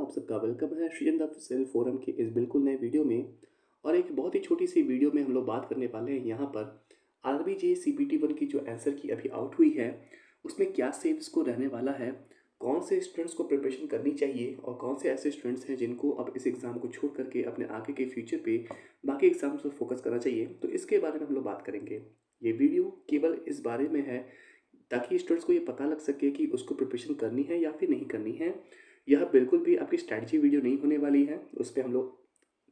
आप सबका वेलकम है सृजन द सेल फोरम के इस बिल्कुल नए वीडियो में। और एक बहुत ही छोटी सी वीडियो में हम लोग बात करने वाले हैं यहाँ पर आरबीजे सीबीटी वन की जो आंसर की अभी आउट हुई है उसमें क्या सेव स्कोर रहने वाला है, कौन से स्टूडेंट्स को प्रिपरेशन करनी चाहिए और कौन से ऐसे स्टूडेंट्स हैं जिनको अब इस एग्ज़ाम को छोड़ करके अपने आगे के फ्यूचर पे बाकी एग्जाम्स पर फोकस करना चाहिए। तो इसके बारे में हम लोग बात करेंगे। ये वीडियो केवल इस बारे में है ताकि स्टूडेंट्स को ये पता लग सके कि उसको प्रिपरेशन करनी है या फिर नहीं करनी है। यह बिल्कुल भी आपकी स्ट्रैटेजी वीडियो नहीं होने वाली है। उस पे हम लोग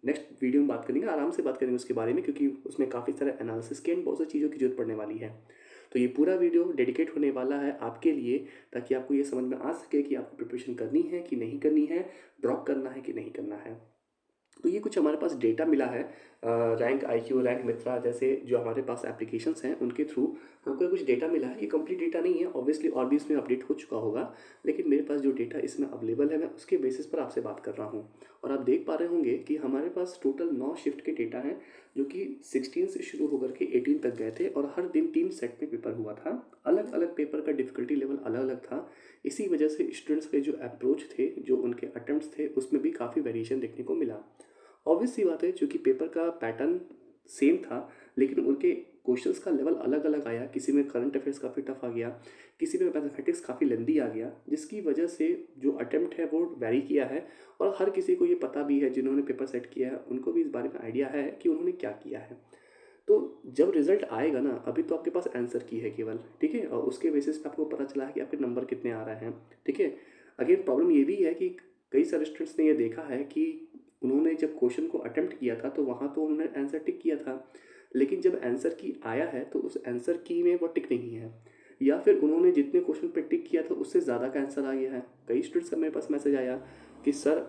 नेक्स्ट वीडियो में बात करेंगे, आराम से बात करेंगे उसके बारे में, क्योंकि उसमें काफ़ी सारे एनालिसिस की एंड बहुत सारी चीज़ों की जरूरत पड़ने वाली है। तो ये पूरा वीडियो डेडिकेट होने वाला है आपके लिए, ताकि आपको ये समझ में आ सके कि आपको प्रिपरेशन करनी है कि नहीं करनी है, ड्रॉप करना है कि नहीं करना है। तो ये कुछ हमारे पास डेटा मिला है रैंक आईक्यू, रैंक मित्रा जैसे जो हमारे पास एप्लीकेशंस हैं उनके थ्रू हमको कुछ डेटा मिला है। ये कंप्लीट डेटा नहीं है ऑब्वियसली, और भी इसमें अपडेट हो चुका होगा, लेकिन मेरे पास जो डेटा इसमें अवेलेबल है मैं उसके बेसिस पर आपसे बात कर रहा हूँ। और आप देख पा रहे होंगे कि हमारे पास टोटल 9 शिफ्ट के डेटा हैं जो कि 16 से शुरू होकर के 18 तक गए थे, और हर दिन 3 सेट में पेपर हुआ था। अलग अलग पेपर का डिफिकल्टी लेवल अलग अलग था। इसी वजह से स्टूडेंट्स के जो अप्रोच थे, जो उनके अटेम्प्ट्स थे, उसमें भी काफ़ी वेरिएशन देखने को मिला। ऑब्वियस सी बात है, चूंकि पेपर का पैटर्न सेम था लेकिन उनके क्वेश्चंस का लेवल अलग अलग आया। किसी में करंट अफेयर्स काफ़ी टफ आ गया, किसी में मैथमेटिक्स काफ़ी लेंदी आ गया, जिसकी वजह से जो अटेम्प्ट है वो वेरी किया है। और हर किसी को ये पता भी है, जिन्होंने पेपर सेट किया है उनको भी इस बारे में आइडिया है कि उन्होंने क्या किया है। तो जब रिजल्ट आएगा ना, अभी तो आपके पास आंसर की है केवल, ठीक है, और उसके बेसिस पे आपको पता चला है कि आपके नंबर कितने आ रहे हैं, ठीक है। अगेन प्रॉब्लम ये भी है कि कई सारे स्टूडेंट्स ने ये देखा है कि उन्होंने जब क्वेश्चन को अटेम्प्ट किया था तो वहाँ तो उन्होंने आंसर टिक किया था, लेकिन जब आंसर की आया है तो उस आंसर की में वो टिक नहीं है, या फिर उन्होंने जितने क्वेश्चन पे टिक किया था उससे ज़्यादा का आंसर आ गया है। कई स्टूडेंट्स का मेरे पास मैसेज आया कि सर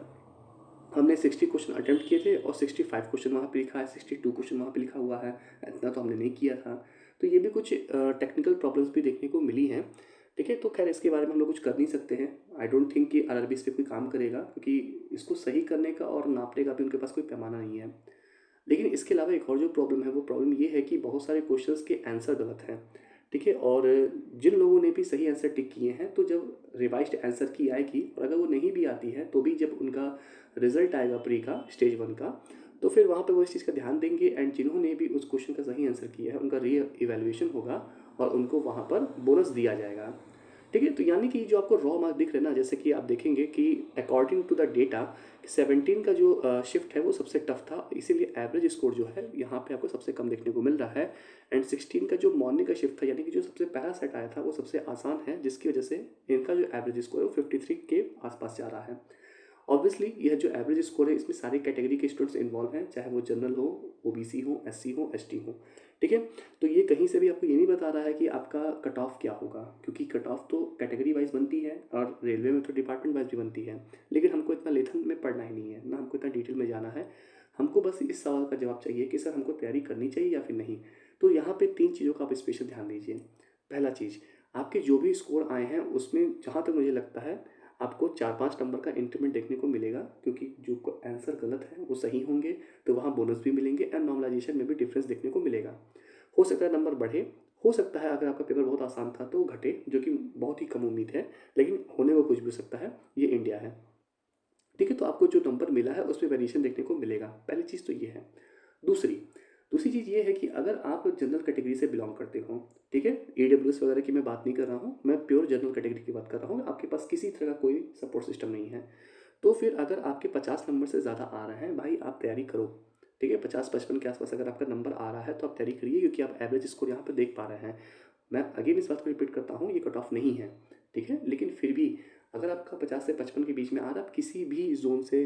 हमने 60 क्वेश्चन अटेम्प्ट किए थे और 65 क्वेश्चन वहाँ पे लिखा है, 62 क्वेश्चन वहाँ पे लिखा हुआ है, इतना तो हमने नहीं किया था। तो ये भी कुछ टेक्निकल प्रॉब्लम्स भी देखने को मिली हैं, ठीक है। तो खैर इसके बारे में हम लोग कुछ कर नहीं सकते हैं। आई डोंट थिंक कि आरआरबी इस पे कोई काम करेगा, क्योंकि इसको सही करने का और नापने का भी उनके पास कोई पैमाना नहीं है। लेकिन इसके अलावा एक और जो प्रॉब्लम है वो प्रॉब्लम ये है कि बहुत सारे क्वेश्चंस के आंसर गलत हैं, ठीक है। और जिन लोगों ने भी सही आंसर टिक किए हैं, तो जब रिवाइज्ड आंसर की आएगी और अगर वो नहीं भी आती है तो भी जब उनका रिजल्ट आएगा प्री का स्टेज वन का, तो फिर वहाँ पे वो इस चीज़ का ध्यान देंगे एंड जिन्होंने भी उस क्वेश्चन का सही आंसर किया है उनका री इवेल्युएशन होगा और उनको वहाँ पर बोनस दिया जाएगा, ठीक है। तो यानी कि जो आपको रॉ मार्क दिख रहे हैं ना, जैसे कि आप देखेंगे कि अकॉर्डिंग टू द डेटा 17 का जो शिफ्ट है वो सबसे टफ था, इसीलिए एवरेज स्कोर जो है यहाँ पे आपको सबसे कम देखने को मिल रहा है। एंड 16 का जो मॉर्निंग का शिफ्ट था, यानी कि जो सबसे पहला सेट आया था, वो सबसे आसान है, जिसकी वजह से इनका जो एवरेज स्कोर है वो 53 के आसपास जा रहा है। ऑब्वियसली यह जो एवरेज स्कोर है इसमें सारी कैटेगरी के स्टूडेंट्स इन्वॉल्व हैं, चाहे वो जनरल हो, ओबीसी हो, एससी हो, एसटी हो, ठीक है। तो ये कहीं से भी आपको ये नहीं बता रहा है कि आपका कट ऑफ क्या होगा, क्योंकि कट ऑफ तो कैटेगरी वाइज बनती है और रेलवे में तो डिपार्टमेंट वाइज भी बनती है। लेकिन हमको इतना लेथन में पढ़ना ही नहीं है ना, हमको इतना डिटेल में जाना है। हमको बस इस सवाल का जवाब चाहिए कि सर हमको तैयारी करनी चाहिए या फिर नहीं। तो यहाँ पे 3 चीज़ों का आप स्पेशल ध्यान दीजिए। पहला चीज़, आपके जो भी स्कोर आए हैं उसमें जहाँ तक मुझे लगता है आपको 4-5 नंबर का इंक्रीमेंट देखने को मिलेगा, क्योंकि जो आंसर गलत है वो सही होंगे, तो वहाँ बोनस भी मिलेंगे एंड नॉर्मलाइजेशन में भी डिफरेंस देखने को मिलेगा। हो सकता है नंबर बढ़े, हो सकता है अगर आपका पेपर बहुत आसान था तो घटे, जो कि बहुत ही कम उम्मीद है, लेकिन होने को कुछ भी हो सकता है, ये इंडिया है, ठीक है। तो आपको जो नंबर मिला है उसमें वेरिएशन देखने को मिलेगा। पहली चीज़ तो ये है। दूसरी दूसरी चीज़ ये है कि अगर आप जनरल कैटेगरी से बिलोंग करते हो, ठीक है, ईडब्ल्यूएस वगैरह की मैं बात नहीं कर रहा हूँ, मैं प्योर जनरल कैटेगरी की बात कर रहा हूँ, आपके पास किसी तरह का कोई सपोर्ट सिस्टम नहीं है, तो फिर अगर आपके 50 नंबर से ज़्यादा आ रहे हैं, भाई आप तैयारी करो, ठीक है। 50-55 के आसपास अगर आपका नंबर आ रहा है तो आप तैयारी करिए, क्योंकि आप एवरेज स्कोर यहाँ पर देख पा रहे हैं। मैं अगेन इस बात को रिपीट करता हूँ, ये कट ऑफ नहीं है, ठीक है, लेकिन फिर भी अगर आपका 50 से 55 के बीच में आ रहा है, आप किसी भी जोन से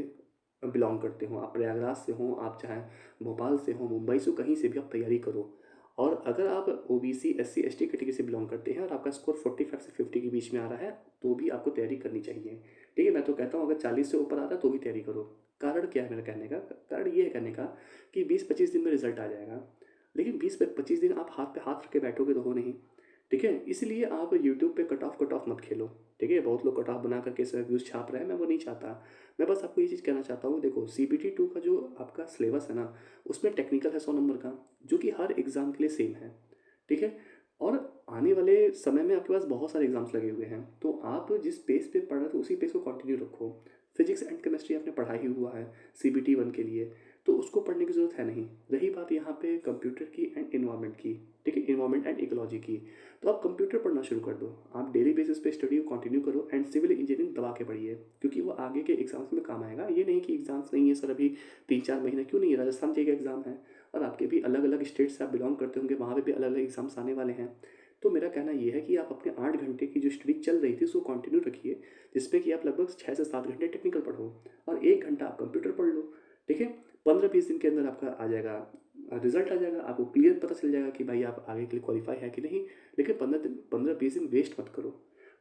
बिलोंग करते हो, आप प्रयागराज से हो, आप चाहे भोपाल से हो, मुंबई से हो, कहीं से भी आप तैयारी करो। और अगर आप ओबीसी, एससी, एसटी कैटेगरी से बिलोंग करते हैं और आपका स्कोर 45 से 50 के बीच में आ रहा है, तो भी आपको तैयारी करनी चाहिए, ठीक है। मैं तो कहता हूँ अगर 40 से ऊपर आ रहा है तो भी तैयारी करो। कारण क्या है मेरा कहने का? कारण ये है कहने का कि 20-25 दिन में रिजल्ट आ जाएगा, लेकिन 20-25 दिन आप हाथ पे हाथ रख के बैठोगे तो हो नहीं, ठीक है। इसलिए आप यूट्यूब पे कट ऑफ मत खेलो, ठीक है। बहुत लोग कट ऑफ बना करके इसमें व्यूज़ छाप रहे हैं, मैं वो नहीं चाहता। मैं बस आपको ये चीज़ कहना चाहता हूँ, देखो सीबीटी 2 का जो आपका सिलेबस है ना, उसमें टेक्निकल है 100 नंबर का, जो कि हर एग्ज़ाम के लिए सेम है, ठीक है। और आने वाले समय में आपके पास बहुत सारे एग्ज़ाम्स लगे हुए हैं, तो आप जिस पेस पे पढ़ रहे थे उसी पेस को कंटिन्यू रखो। फिजिक्स एंड केमिस्ट्री आपने पढ़ा ही हुआ है CBT 1 के लिए, तो उसको पढ़ने की ज़रूरत है नहीं। रही बात यहाँ पे कंप्यूटर की एंड इन्वायरमेंट की, ठीक है, इन्वायरमेंट एंड इकोलॉजी की, तो आप कंप्यूटर पढ़ना शुरू कर दो। आप डेली बेसिस पे स्टडी को कंटिन्यू करो एंड सिविल इंजीनियरिंग दबा के पढ़िए, क्योंकि वो आगे के एग्जाम्स में काम आएगा। ये नहीं कि एग्जाम्स नहीं है सर अभी 3-4 महीने, क्यों नहीं है, राजस्थान के एग्ज़ाम है और आपके भी अलग अलग स्टेट से आप बिलोंग करते होंगे, वहाँ पे भी अलग अलग एग्जाम्स आने वाले हैं। तो मेरा कहना ये है कि आप अपने 8 घंटे की जो स्टडी चल रही थी उसको कंटिन्यू रखिए, जिसमें कि आप लगभग 6 से 7 घंटे टेक्निकल पढ़ो और 1 घंटा आप कंप्यूटर पढ़ लो, ठीक है। 15-20 दिन के अंदर आपका आ जाएगा रिजल्ट, आ जाएगा, आपको क्लियर पता चल जाएगा कि भाई आप आगे के लिए क्वालिफाई है कि नहीं। लेकिन 15-20 दिन वेस्ट मत करो।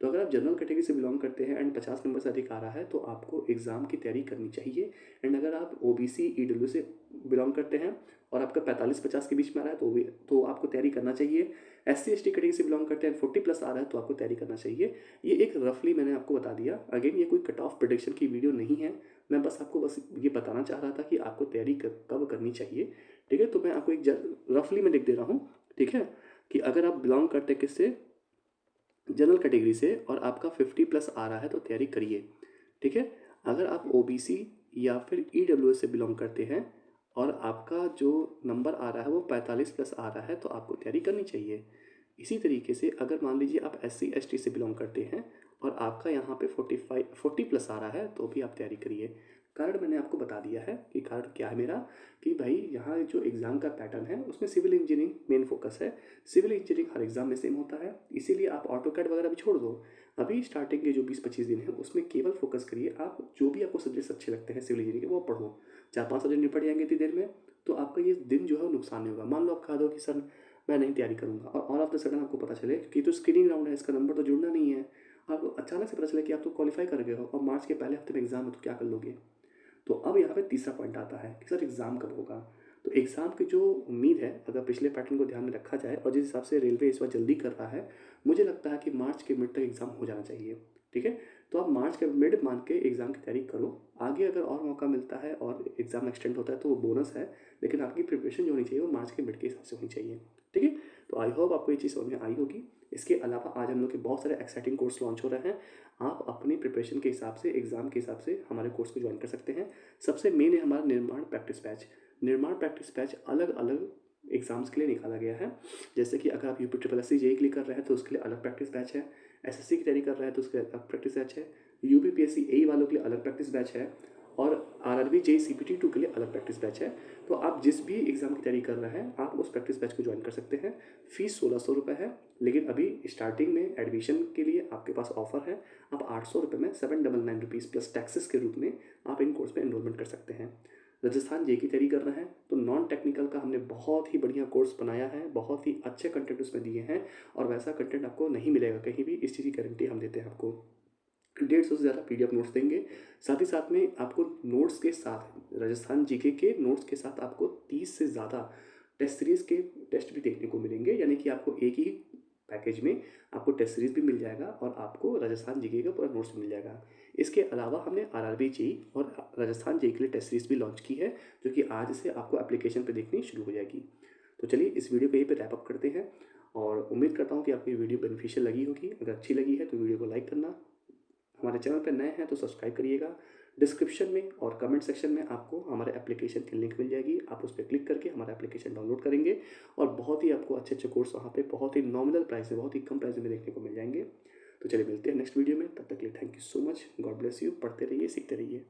तो अगर आप जनरल कैटेगरी से बिलोंग करते हैं एंड 50 नंबर से अधिक आ रहा है तो आपको एग्ज़ाम की तैयारी करनी चाहिए। एंड अगर आप OBC EW से बिलोंग करते हैं और आपका 45-50 के बीच में आ रहा है तो आपको तैयारी करना चाहिए। SC ST कैटेगरी से बिलोंग करते हैं 40+ आ रहा है तो आपको तैयारी करना चाहिए। ये एक रफली मैंने आपको बता दिया। अगेन ये कोई कट ऑफ प्रेडिक्शन की वीडियो नहीं है, मैं बस आपको ये बताना चाह रहा था कि आपको तैयारी कब करनी चाहिए, ठीक है। तो मैं आपको एक रफली मैं लिख दे रहा हूँ, ठीक है, कि अगर आप बिलोंग करते हैं किससे, जनरल कैटेगरी से, और आपका 50+ आ रहा है तो तैयारी करिए, ठीक है। अगर आप OBC या फिर EWS से बिलोंग करते हैं और आपका जो नंबर आ रहा है वो 45+ आ रहा है तो आपको तैयारी करनी चाहिए। इसी तरीके से अगर मान लीजिए आप SC ST से बिलोंग करते हैं और आपका यहाँ पे 40+ आ रहा है तो भी आप तैयारी करिए। कारण मैंने आपको बता दिया है कि कारण क्या है मेरा, कि भाई यहाँ जो एग्ज़ाम का पैटर्न है उसमें सिविल इंजीनियरिंग मेन फोकस है। सिविल इंजीनियरिंग हर एग्ज़ाम में सेम होता है, इसीलिए आप ऑटोकैड वगैरह भी छोड़ दो। अभी स्टार्टिंग के जो 20-25 दिन है उसमें केवल फोकस करिए, आप जो भी आपको सब्जेक्ट्स अच्छे लगते हैं सिविल इंजीनियरिंग के वो पढ़ो। 4-5 सब्जेक्ट निपट जाएंगे इतनी देर में, तो आपका ये दिन जो है वो नुकसान नहीं होगा। मान लो आप कहा दो कि सर मैं नहीं तैयारी करूँगा और ऑल ऑफ द सडन आपको पता चले कि तो स्क्रीनिंग राउंड है, इसका नंबर तो जुड़ना नहीं है, आपको अचानक से पता चले कि आप तो क्वालिफाई कर गए हो और मार्च के पहले हफ्ते में एग्जाम है, तो क्या कर लोगे। तो अब यहाँ पे तीसरा पॉइंट आता है कि सर एग्ज़ाम कब होगा। तो एग्ज़ाम की जो उम्मीद है, अगर पिछले पैटर्न को ध्यान में रखा जाए और जिस हिसाब से रेलवे इस बार जल्दी कर रहा है, मुझे लगता है कि मार्च के मिड तक एग्ज़ाम हो जाना चाहिए, ठीक है। तो आप मार्च के मिड मान के एग्ज़ाम की तैयारी करो। आगे अगर और मौका मिलता है और एग्ज़ाम एक्सटेंड होता है तो वो बोनस है, लेकिन आपकी प्रिपरेशन जो होनी चाहिए वो मार्च के मिड के हिसाब से होनी चाहिए, ठीक है। तो आई होप आपको ये चीज़ समझ में आई होगी। इसके अलावा आज हम लोग के बहुत सारे एक्साइटिंग कोर्स लॉन्च हो रहे हैं। आप अपनी प्रिपरेशन के हिसाब से, एग्ज़ाम के हिसाब से हमारे कोर्स को ज्वाइन कर सकते हैं। सबसे मेन है हमारा निर्माण प्रैक्टिस बैच। निर्माण प्रैक्टिस बैच अलग अलग एग्ज़ाम्स के लिए निकाला गया है। जैसे कि अगर आप UPSSC JEE के लिए कर रहे हैं तो उसके लिए अलग प्रैक्टिस बैच है। SSC की तैयारी कर रहे हैं तो उसके लिए अलग प्रैक्टिस बैच है। UPPSC AE वालों के लिए अलग प्रैक्टिस बैच है और RRB JEE CPT 2 के लिए अलग प्रैक्टिस बैच है। तो आप जिस भी एग्ज़ाम की तैयारी कर रहे हैं आप उस प्रैक्टिस बैच को ज्वाइन कर सकते हैं। फ़ीस 1600 रुपये है, लेकिन अभी स्टार्टिंग में एडमिशन के लिए आपके पास ऑफर है। आप 800 रुपये में 799 रुपीज़ प्लस टैक्सेस के रूप में आप इन कोर्स में एनरोलमेंट कर सकते हैं। राजस्थान JEE की तैयारी कर रहे हैं तो नॉन टेक्निकल का हमने बहुत ही बढ़िया कोर्स बनाया है, बहुत ही अच्छे कंटेंट उसमें दिए हैं और वैसा कंटेंट आपको नहीं मिलेगा कहीं भी, इस चीज़ की गारंटी हम देते हैं आपको। 150 से ज़्यादा PDF नोट्स देंगे, साथ ही साथ में आपको नोट्स के साथ राजस्थान GK के नोट्स के साथ आपको 30 से ज़्यादा टेस्ट सीरीज़ के टेस्ट भी देखने को मिलेंगे। यानी कि आपको एक ही पैकेज में आपको टेस्ट सीरीज़ भी मिल जाएगा और आपको राजस्थान GK का पूरा नोट्स मिल जाएगा। इसके अलावा हमने RRB JEE और राजस्थान JEE के लिए टेस्ट सीरीज़ भी लॉन्च की है, जो कि आज से आपको एप्लीकेशन पर देखनी शुरू हो जाएगी। तो चलिए इस वीडियो को यहीं पे रैप अप करते हैं और उम्मीद करता हूँ कि आपको ये वीडियो बेनिफिशियल लगी होगी। अगर अच्छी लगी है तो वीडियो को लाइक करना, हमारे चैनल पर नए हैं तो सब्सक्राइब करिएगा। डिस्क्रिप्शन में और कमेंट सेक्शन में आपको हमारे एप्लीकेशन की लिंक मिल जाएगी, आप उस पर क्लिक करके हमारा एप्लीकेशन डाउनलोड करेंगे और बहुत ही आपको अच्छे अच्छे कोर्स वहाँ पे बहुत ही नॉमिनल प्राइस में, बहुत ही कम प्राइस में देखने को मिल जाएंगे। तो चलिए मिलते हैं नेक्स्ट वीडियो में, तब तक के लिए thank you so much, God bless you. पढ़ते रहिए, सीखते रहिए।